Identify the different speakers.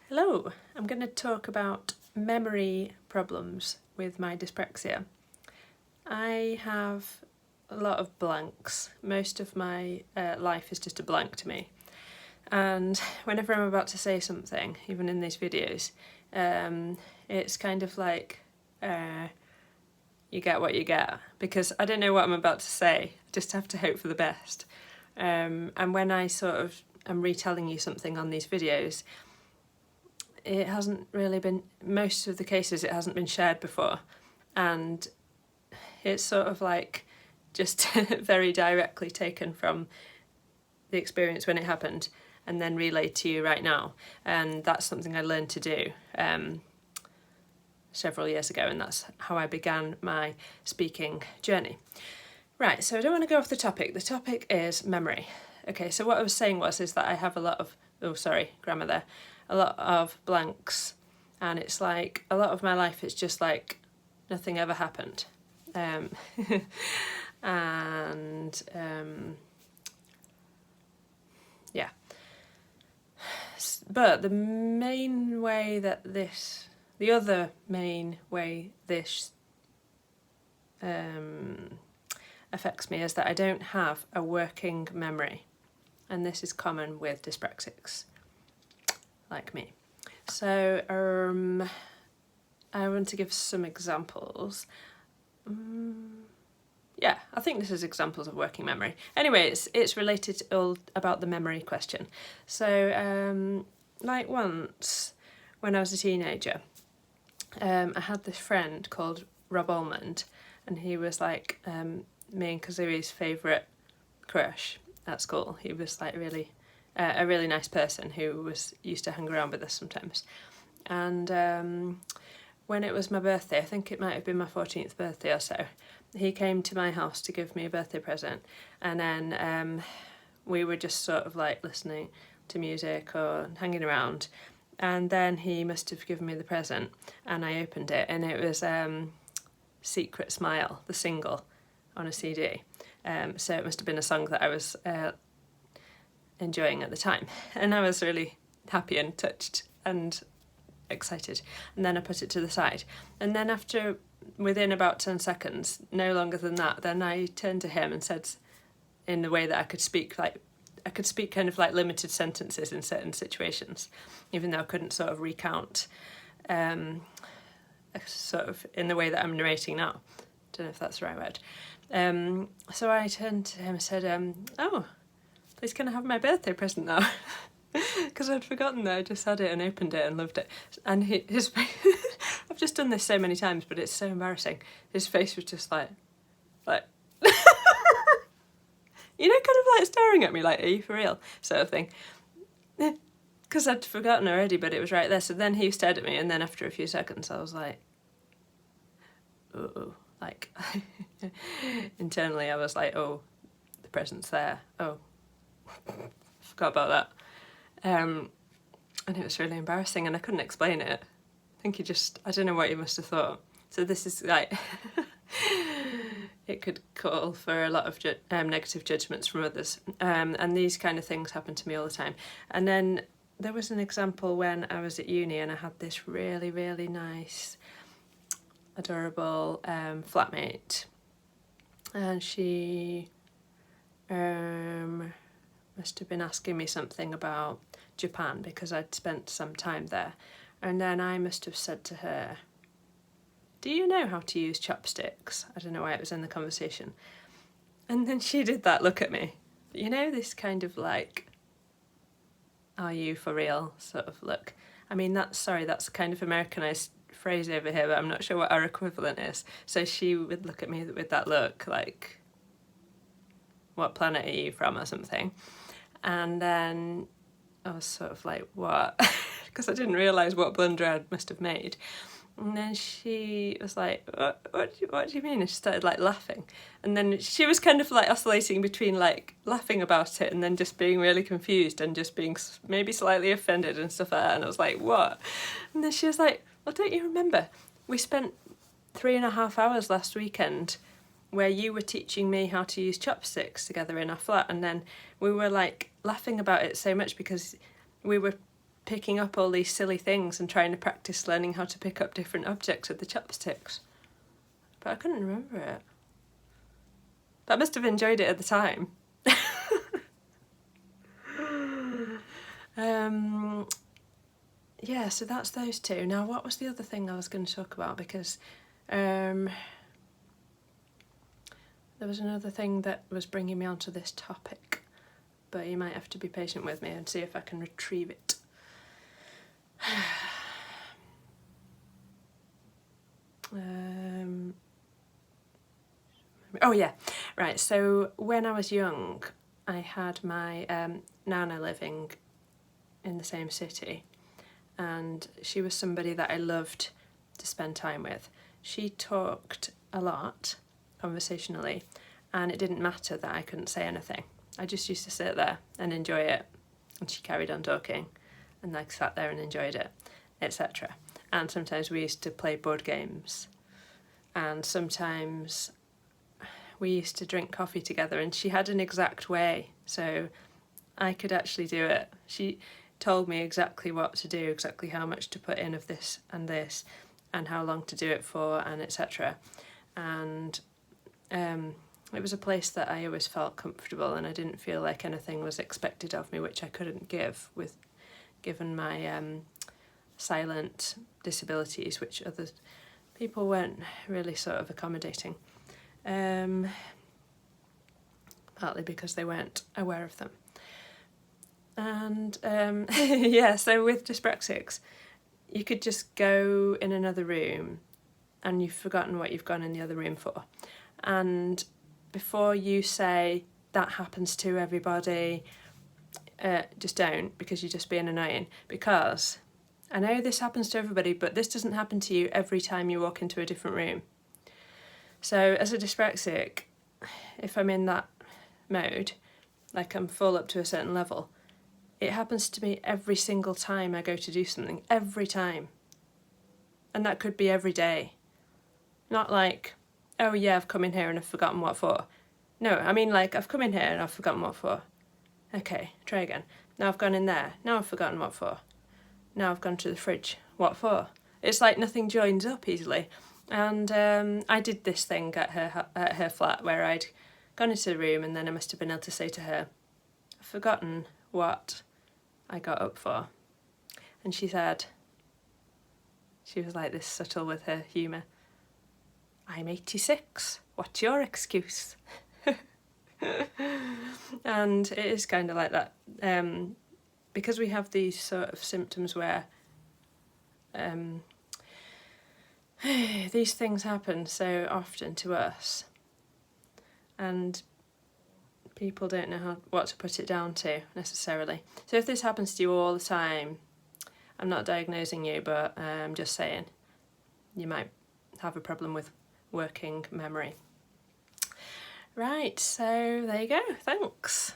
Speaker 1: Hello, I'm going to talk about memory problems with my dyspraxia. I have a lot of blanks. Most of my life is just a blank to me. And whenever I'm about to say something, even in these videos, it's kind of like you get what you get, because I don't know what I'm about to say. I just have to hope for the best. And when I sort of am retelling you something on these videos, it hasn't really been, most of the cases it hasn't been shared before, and it's sort of like just very directly taken from the experience when it happened and then relayed to you right now. And that's something I learned to do several years ago, and that's how I began my speaking journey. Right, so I don't want to go off the topic. The topic is memory. Okay, so what I was saying is that I have a lot of, grammar there, a lot of blanks, and it's like a lot of my life it's just like nothing ever happened. Yeah. But the other main way this affects me is that I don't have a working memory, and this is common with dyspraxics like me. So I want to give some examples. Yeah, I think this is examples of working memory. Anyway, it's related all about the memory question. So like once when I was a teenager, I had this friend called Rob Almond, and he was like me and Kazooie's favourite crush at school. He was like a really nice person who used to hang around with us sometimes. And when it was my birthday, I think it might have been my 14th birthday or so, he came to my house to give me a birthday present, and then we were just sort of like listening to music or hanging around, and then he must have given me the present, and I opened it, and it was Secret Smile, the single, on a CD. So it must have been a song that I was enjoying at the time, and I was really happy and touched and excited. And then I put it to the side, and then within about 10 seconds, no longer than that, then I turned to him and said, in the way that I could speak kind of like limited sentences in certain situations, even though I couldn't sort of recount sort of in the way that I'm narrating now. Don't know if that's the right word. So I turned to him and said, oh, please can I have my birthday present now? Because I'd forgotten that I just had it and opened it and loved it. And his face, I've just done this so many times, but it's so embarrassing. His face was just like, you know, kind of like staring at me like, are you for real? Sort of thing. Because I'd forgotten already, but it was right there. So then he stared at me, and then after a few seconds I was like, oh, like, internally I was like, oh, the present's there. Oh, forgot about that. And it was really embarrassing, and I couldn't explain it. I think I don't know what he must have thought. So this is like, it could call for a lot of negative judgments from others. And these kind of things happen to me all the time. And then there was an example when I was at uni, and I had this really, really nice, adorable flatmate. And she must have been asking me something about Japan, because I'd spent some time there. And then I must have said to her, do you know how to use chopsticks? I don't know why it was in the conversation. And then she did that look at me. You know, this kind of like, are you for real sort of look. I mean, that's kind of Americanized phrase over here, but I'm not sure what our equivalent is. So she would look at me with that look like, what planet are you from or something? And then I was sort of like, what? Because I didn't realise what blunder I must have made. And then she was like, what do you mean? And she started like laughing. And then she was kind of like oscillating between like laughing about it and then just being really confused and just being maybe slightly offended and stuff like that. And I was like, what? And then she was like, well, don't you remember? We spent 3.5 hours last weekend where you were teaching me how to use chopsticks together in our flat. And then we were like laughing about it so much because we were picking up all these silly things and trying to practice learning how to pick up different objects with the chopsticks. But I couldn't remember it. But I must have enjoyed it at the time. Yeah, so that's those two. Now, what was the other thing I was going to talk about? Because there was another thing that was bringing me onto this topic, but you might have to be patient with me and see if I can retrieve it. Oh yeah, right, so when I was young, I had my nana living in the same city, and she was somebody that I loved to spend time with. She talked a lot, conversationally, and it didn't matter that I couldn't say anything. I just used to sit there and enjoy it, and she carried on talking, and I sat there and enjoyed it, etc. And sometimes we used to play board games, and sometimes we used to drink coffee together, and she had an exact way, so I could actually do it. She told me exactly what to do, exactly how much to put in of this, and how long to do it for, and etc. And it was a place that I always felt comfortable, and I didn't feel like anything was expected of me which I couldn't give, given my silent disabilities, which other people weren't really sort of accommodating. Partly because they weren't aware of them. And yeah, so with dyspraxics, you could just go in another room and you've forgotten what you've gone in the other room for. And before you say, that happens to everybody, just don't, because you're just being annoying. Because I know this happens to everybody, but this doesn't happen to you every time you walk into a different room. So as a dyspraxic, if I'm in that mode, like I'm full up to a certain level, it happens to me every single time I go to do something, every time. And that could be every day. Not like, oh yeah, I've come in here and I've forgotten what for. No, I mean like, I've come in here and I've forgotten what for. Okay, try again. Now I've gone in there, now I've forgotten what for. Now I've gone to the fridge, what for? It's like nothing joins up easily. And I did this thing at her flat where I'd gone into the room, and then I must have been able to say to her, I've forgotten what I got up for. And she said, she was like this subtle with her humour, I'm 86, what's your excuse? And it is kind of like that, because we have these sort of symptoms where these things happen so often to us, and people don't know what to put it down to necessarily. So if this happens to you all the time, I'm not diagnosing you, but I'm just saying you might have a problem with working memory. Right, so there you go, thanks.